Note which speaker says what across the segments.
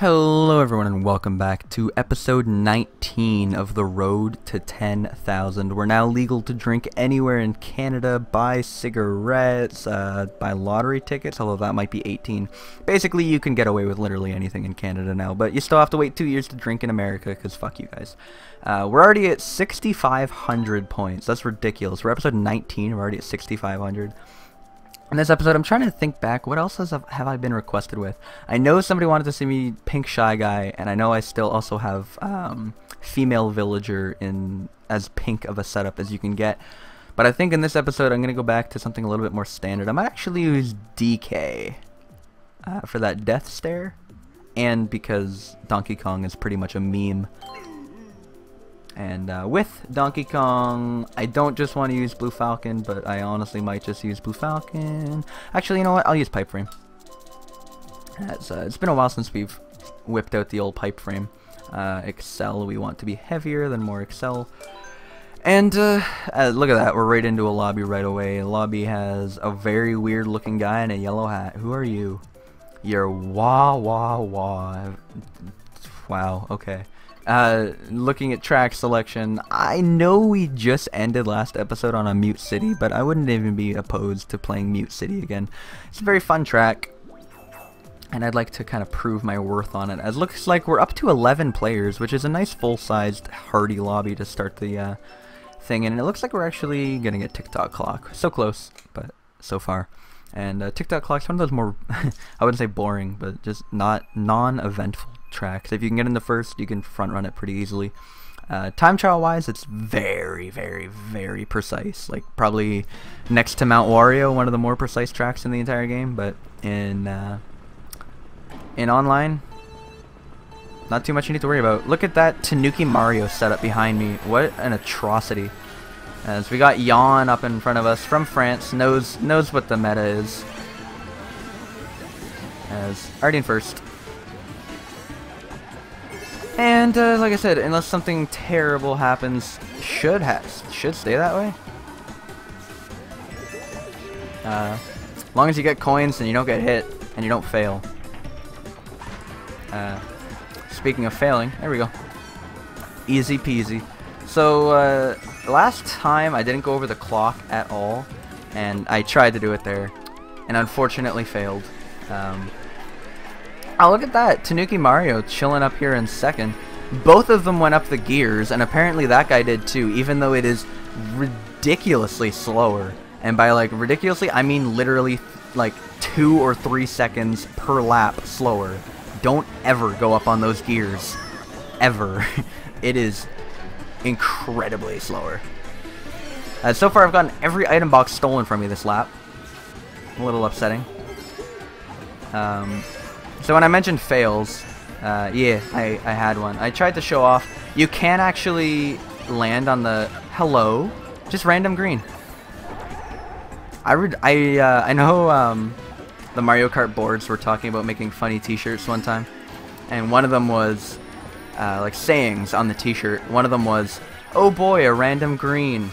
Speaker 1: Hello everyone and welcome back to episode 19 of the road to 10,000. We're now legal to drink anywhere in Canada, buy cigarettes, buy lottery tickets, although that might be 18. Basically you can get away with literally anything in Canada now, but you still have to wait 2 years to drink in America because fuck you guys. We're already at 6,500 points. That's ridiculous. We're episode 19, we're already at 6,500. In this episode, I'm trying to think back, what else have I been requested with? I know somebody wanted to see me Pink Shy Guy, and I know I still also have Female Villager in as pink of a setup as you can get. But I think in this episode, I'm going to go back to something a little bit more standard. I might actually use DK for that death stare, and because Donkey Kong is pretty much a meme. And with Donkey Kong, I don't just want to use Blue Falcon, but I honestly might just use Blue Falcon. Actually, you know what? I'll use Pipe Frame. It's been a while since we've whipped out the old Pipe Frame. Excel, we want to be heavier than more Excel. And look at that, we're right into a lobby right away. The lobby has a very weird looking guy in a yellow hat. Who are you? You're Wah Wah Wah. Wow, okay. Looking at track selection, I know we just ended last episode on a Mute City, but I wouldn't even be opposed to playing Mute City again. It's a very fun track, and I'd like to kind of prove my worth on it. As looks like we're up to 11 players, which is a nice full-sized hearty lobby to start the thing, and it looks like we're actually getting a TikTok clock. So close, but so far. And TikTok clock's one of those more, I wouldn't say boring, but just not non-eventful tracks. If you can get in the first, you can front run it pretty easily. Time trial wise, it's very precise, like probably next to Mount Wario, one of the more precise tracks in the entire game. But in online, not too much you need to worry about. Look at that Tanuki Mario setup behind me. What an atrocity. As we got Yawn up in front of us from France, knows what the meta is. As already in first. And like I said, unless something terrible happens, should stay that way. As long as you get coins and you don't get hit and you don't fail. Speaking of failing, there we go. Easy peasy. So last time I didn't go over the clock at all, and I tried to do it there, and unfortunately failed. Oh, look at that! Tanuki Mario chilling up here in second. Both of them went up the gears, and apparently that guy did too, even though it is ridiculously slower. And by like ridiculously, I mean literally like 2 or 3 seconds per lap slower. Don't ever go up on those gears. Ever. It is incredibly slower. So far I've gotten every item box stolen from me this lap. A little upsetting. So when I mentioned fails, yeah, I had one. I tried to show off. You can actually land on the hello, just random green. I know the Mario Kart boards were talking about making funny T-shirts one time, and one of them was like sayings on the T-shirt. One of them was, "Oh boy, a random green,"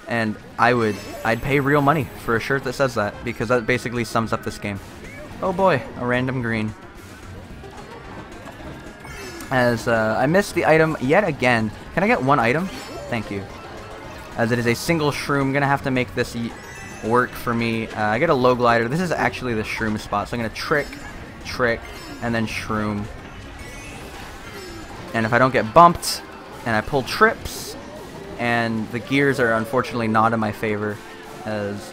Speaker 1: and I'd pay real money for a shirt that says that, because that basically sums up this game. Oh boy, a random green. As I missed the item yet again. Can I get one item? Thank you. As it is a single shroom, gonna have to make this work for me. I get a low glider. This is actually the shroom spot, so I'm gonna trick, and then shroom. And if I don't get bumped, and I pull trips, and the gears are unfortunately not in my favor, as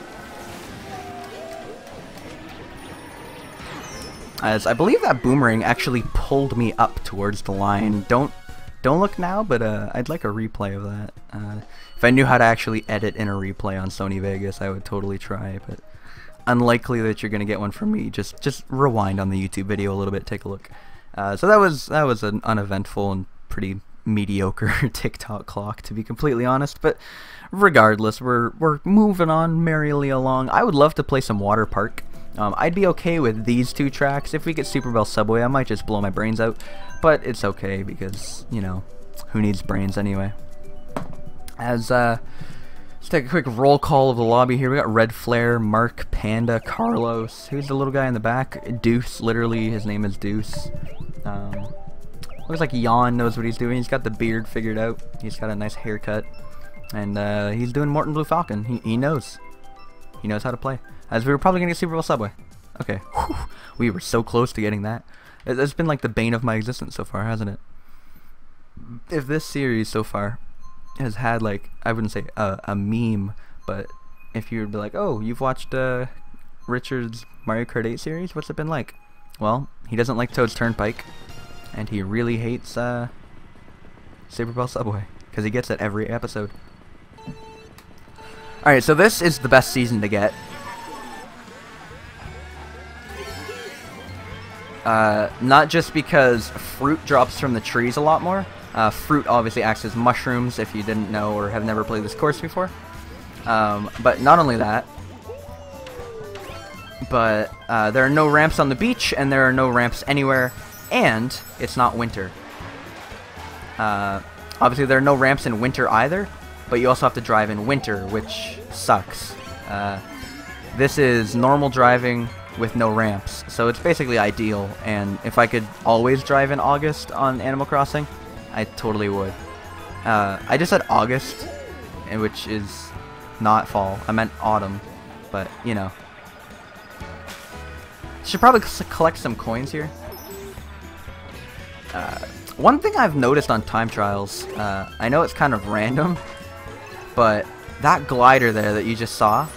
Speaker 1: I believe that boomerang actually pulled me up towards the line. Don't look now, but I'd like a replay of that. If I knew how to actually edit in a replay on Sony Vegas, I would totally try, but unlikely that you're gonna get one from me. Just rewind on the YouTube video a little bit, take a look. So that was an uneventful and pretty mediocre TikTok clock, to be completely honest, but regardless, we're moving on merrily along. I would love to play some Water Park. I'd be okay with these two tracks. If we get Super Bell Subway, I might just blow my brains out, but it's okay because, you know, who needs brains anyway? As let's take a quick roll call of the lobby here. We got Red Flare, Mark, Panda, Carlos. Who's the little guy in the back? Deuce, literally his name is Deuce. Looks like Jan knows what he's doing. He's got the beard figured out. He's got a nice haircut. And he's doing Morton Blue Falcon. He knows. He knows how to play. As we were probably going to get Super Bowl Subway. Okay. Whew. We were so close to getting that. It's been like the bane of my existence so far, hasn't it? If this series so far has had like, I wouldn't say a meme, but if you would be like, oh, you've watched Richard's Mario Kart 8 series, what's it been like? Well, he doesn't like Toad's Turnpike, and he really hates Super Bowl Subway, because he gets it every episode. Alright, so this is the best season to get. Not just because fruit drops from the trees a lot more. Fruit obviously acts as mushrooms, if you didn't know or have never played this course before. But not only that, but there are no ramps on the beach, and there are no ramps anywhere, and it's not winter. Obviously there are no ramps in winter either, but you also have to drive in winter, which sucks. This is normal driving with no ramps, so it's basically ideal, and if I could always drive in August on Animal Crossing, I totally would. I just said August, which is not fall. I meant autumn, but you know. Should probably collect some coins here. One thing I've noticed on time trials, I know it's kind of random, but that glider there that you just saw,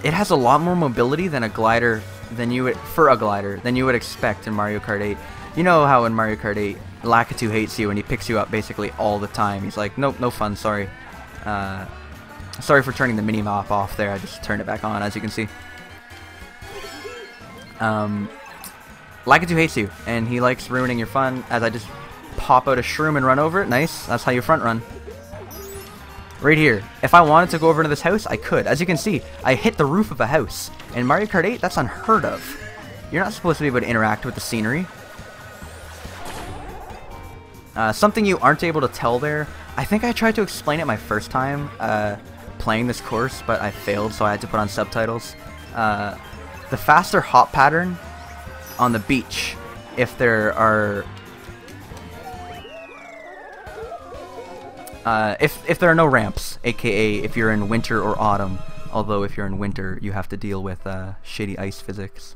Speaker 1: it has a lot more mobility than a glider than you would expect in Mario Kart 8. You know how in Mario Kart 8, Lakitu hates you and he picks you up basically all the time. He's like, nope, no fun, sorry. Sorry for turning the mini-map off there, I just turned it back on, as you can see. Lakitu hates you, and he likes ruining your fun, as I just pop out a shroom and run over it. Nice, that's how you front run. Right here. If I wanted to go over to this house, I could. As you can see, I hit the roof of a house. In Mario Kart 8, that's unheard of. You're not supposed to be able to interact with the scenery. Something you aren't able to tell there, I think I tried to explain it my first time playing this course, but I failed, so I had to put on subtitles. The faster hop pattern on the beach, if there are if there are no ramps, aka if you're in winter or autumn, although if you're in winter you have to deal with shitty ice physics.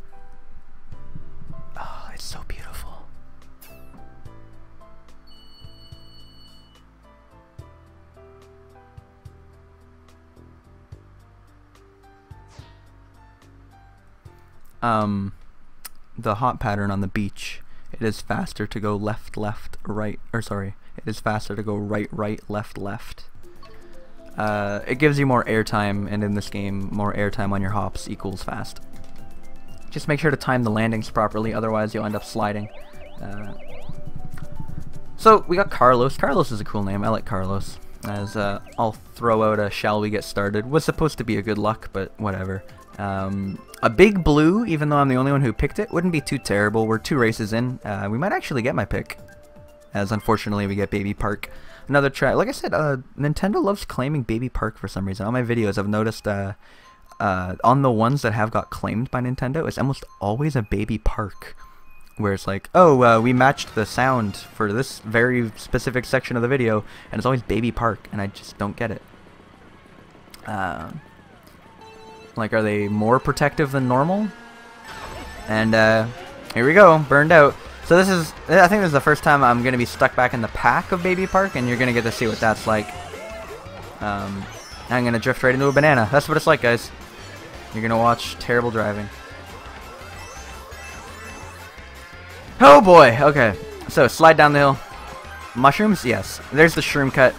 Speaker 1: Oh, it's so beautiful. The hop pattern on the beach, it is faster to go left, left, right, or sorry, it is faster to go right, right, left, left. It gives you more airtime, and in this game, more airtime on your hops equals fast. Just make sure to time the landings properly, otherwise you'll end up sliding. So, we got Carlos. Carlos is a cool name, I like Carlos. As I'll throw out a shall we get started. Was supposed to be a good luck, but whatever. A big blue, even though I'm the only one who picked it, wouldn't be too terrible. We're 2 races in. We might actually get my pick, as unfortunately we get Baby Park. Another track. Like I said, Nintendo loves claiming Baby Park for some reason. On my videos, I've noticed on the ones that have got claimed by Nintendo, it's almost always a Baby Park. Where it's like, oh, we matched the sound for this very specific section of the video, and it's always Baby Park, and I just don't get it. Like, are they more protective than normal? And, here we go, burned out. So this is, I think this is the first time I'm going to be stuck back in the pack of Baby Park, and you're going to get to see what that's like. I'm going to drift right into a banana. That's what it's like, guys. You're going to watch terrible driving. Oh boy, okay. So, slide down the hill. Mushrooms? Yes. There's the shroom cut.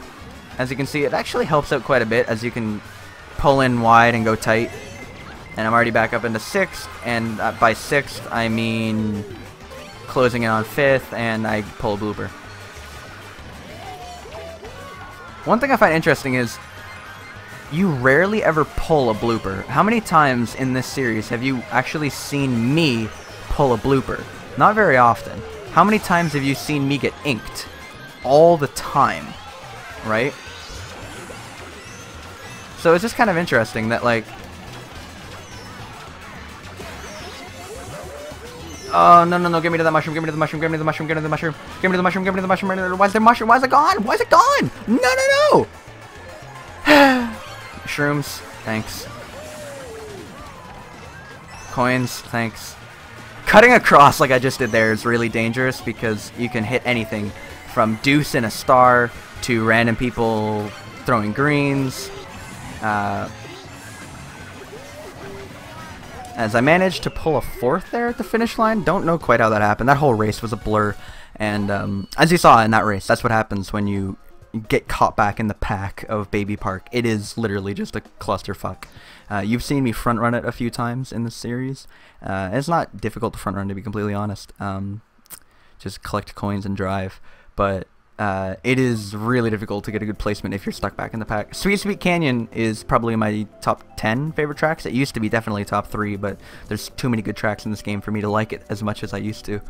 Speaker 1: As you can see, it actually helps out quite a bit, as you can pull in wide and go tight. And I'm already back up into 6th, and by 6th I mean closing in on 5th, and I pull a blooper. One thing I find interesting is you rarely ever pull a blooper. How many times in this series have you actually seen me pull a blooper? Not very often. How many times have you seen me get inked? All the time, right? So it's just kind of interesting that, like, Oh, no, no, no, give me to that mushroom, give me to the mushroom, give me to the mushroom, give me to the mushroom, give me to the mushroom, give me to the mushroom. Why is there mushroom? Why is it gone? Why is it gone? No, no, no! Shrooms, thanks. Coins, thanks. Cutting across like I just did there is really dangerous because you can hit anything from deuce and a star to random people throwing greens. As I managed to pull a fourth there at the finish line. Don't know quite how that happened. That whole race was a blur. And as you saw in that race, that's what happens when you get caught back in the pack of Baby Park. It is literally just a clusterfuck. You've seen me front run it a few times in this series. It's not difficult to front run, to be completely honest. Just collect coins and drive. But it is really difficult to get a good placement if you're stuck back in the pack. Sweet Sweet Canyon is probably my top 10 favorite tracks. It used to be definitely top 3, but there's too many good tracks in this game for me to like it as much as I used to.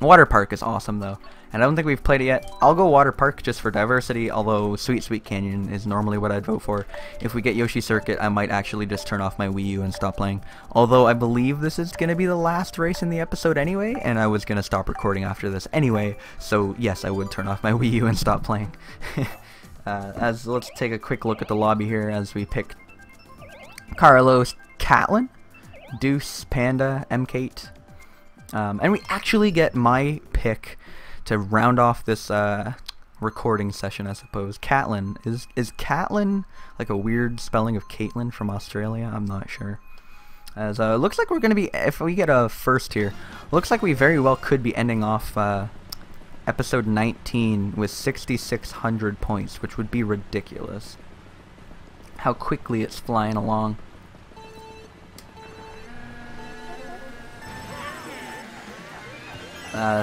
Speaker 1: Water Park is awesome though, and I don't think we've played it yet. I'll go Water Park just for diversity, although Sweet Sweet Canyon is normally what I'd vote for. If we get Yoshi Circuit, I might actually just turn off my Wii U and stop playing. Although I believe this is going to be the last race in the episode anyway, and I was going to stop recording after this anyway, so yes, I would turn off my Wii U and stop playing. Let's take a quick look at the lobby here as we pick Carlos, Catlin, Deuce, Panda, M-Kate. And we actually get my pick to round off this recording session, I suppose. Catlin. Is Catlin like a weird spelling of Caitlin from Australia? I'm not sure. As looks like we're going to be, if we get a first here, looks like we very well could be ending off episode 19 with 6,600 points, which would be ridiculous. How quickly it's flying along.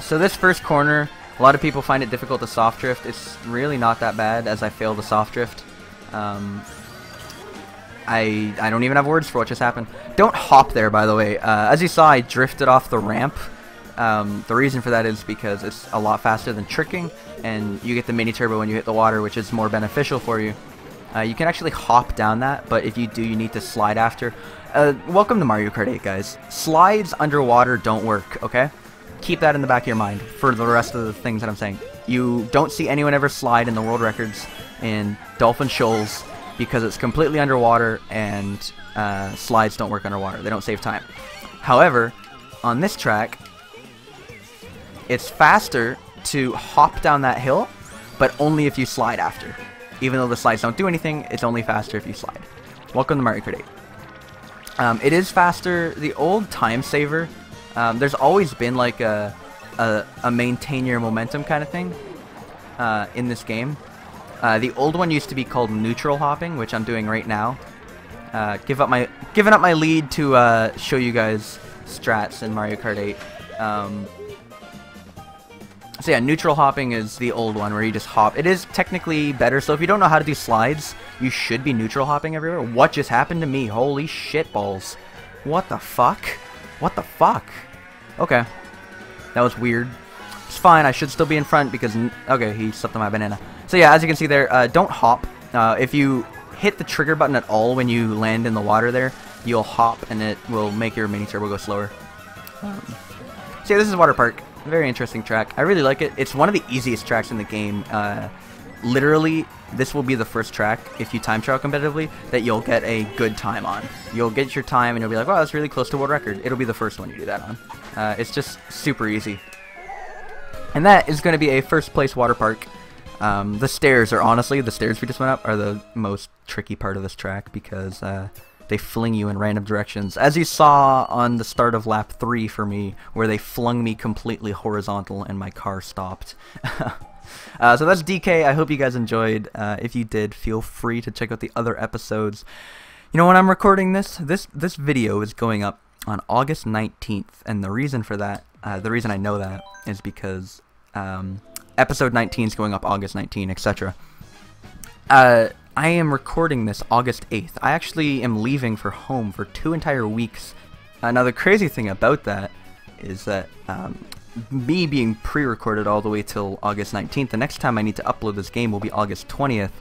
Speaker 1: So this first corner, a lot of people find it difficult to soft drift. It's really not that bad as I fail to soft drift. I don't even have words for what just happened. Don't hop there, by the way. As you saw, I drifted off the ramp. The reason for that is because it's a lot faster than tricking, and you get the mini turbo when you hit the water, which is more beneficial for you. You can actually hop down that, but if you do, you need to slide after. Welcome to Mario Kart 8, guys. Slides underwater don't work, okay? Keep that in the back of your mind for the rest of the things that I'm saying. You don't see anyone ever slide in the world records in Dolphin Shoals because it's completely underwater, and slides don't work underwater. They don't save time. However, on this track, it's faster to hop down that hill, but only if you slide after. Even though the slides don't do anything, it's only faster if you slide. Welcome to Mario Kart 8. It is faster. The old time saver, there's always been like a maintain your momentum kind of thing in this game. The old one used to be called neutral hopping, which I'm doing right now. Giving up my lead to show you guys strats in Mario Kart 8. So yeah, neutral hopping is the old one where you just hop. It is technically better, so if you don't know how to do slides, you should be neutral hopping everywhere. What just happened to me? Holy shit balls. What the fuck? What the fuck? Okay. That was weird. It's fine, I should still be in front because... Okay, he stepped on my banana. So yeah, as you can see there, don't hop. If you hit the trigger button at all when you land in the water there, you'll hop and it will make your mini turbo go slower. So yeah, this is Water Park. Very interesting track. I really like it. It's one of the easiest tracks in the game. Literally, this will be the first track, if you time trial competitively, that you'll get a good time on. You'll get your time and you'll be like, wow, that's really close to world record. It'll be the first one you do that on. It's just super easy. And that is going to be a first place water park. The stairs are honestly, the stairs we just went up are the most tricky part of this track because they fling you in random directions. As you saw on the start of lap 3 for me, where they flung me completely horizontal and my car stopped. So that's DK. I hope you guys enjoyed. If you did, feel free to check out the other episodes. You know, when I'm recording this video is going up on August 19th, and the reason for that, the reason I know that is because episode 19 is going up August 19, etc. I am recording this August 8th. I actually am leaving for home for 2 entire weeks. Now the crazy thing about that is that me being pre-recorded all the way till August 19th, the next time I need to upload this game will be August 20th.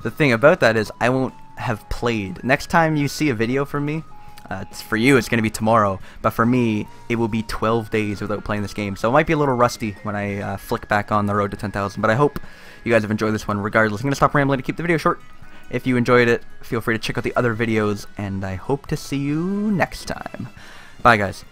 Speaker 1: The thing about that is I won't have played. Next time you see a video from me, For you, it's going to be tomorrow, but for me, it will be 12 days without playing this game. So it might be a little rusty when I flick back on the road to 10,000, but I hope you guys have enjoyed this one regardless. I'm going to stop rambling to keep the video short. If you enjoyed it, feel free to check out the other videos, and I hope to see you next time. Bye, guys.